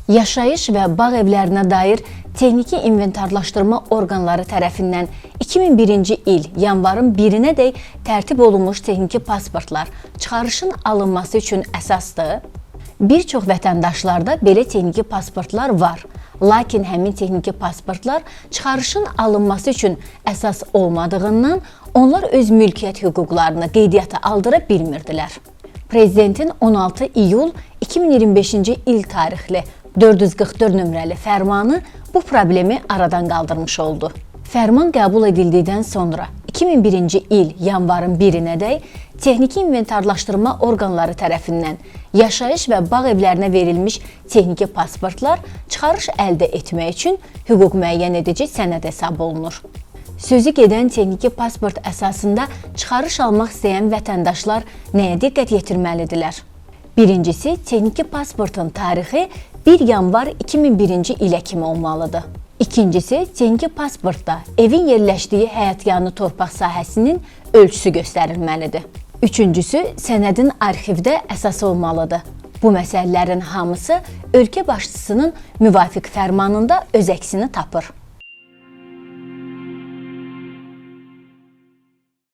Yaşayış və bağ evlərinə dair texniki inventarlaşdırma orqanları tərəfindən 2001-ci il yanvarın 1-nədək tərtib olunmuş texniki pasportlar çıxarışın alınması üçün əsasdır. Bir çox vətəndaşlarda belə texniki pasportlar var, lakin həmin texniki pasportlar çıxarışın alınması üçün əsas olmadığından onlar öz mülkiyyət hüquqlarını qeydiyyata aldıra bilmirdilər. Prezidentin 16 iyul 2025-ci il tarixli 444 nömrəli fərmanı bu problemi aradan qaldırmış oldu. Fərman qəbul edildikdən sonra 2001-ci il yanvarın 1-nədək texniki inventarlaşdırma orqanları tərəfindən yaşayış və bağ evlərinə verilmiş texniki pasportlar çıxarış əldə etmək üçün hüquq müəyyən edici sənəd hesab olunur. Sözü gedən texniki pasport əsasında çıxarış almaq istəyən vətəndaşlar nəyə diqqət yetirməlidirlər? Birincisi, texniki pasportun tarixi 1 yanvar 2001-ci ilə kimi olmalıdır. İkincisi, texniki pasportda evin yerləşdiyi həyətyanı torpaq sahəsinin ölçüsü göstərilməlidir. Üçüncüsü, sənədin arxivdə əsas olmalıdır. Bu məsələlərin hamısı ölkə başçısının müvafiq fərmanında öz əksini tapır.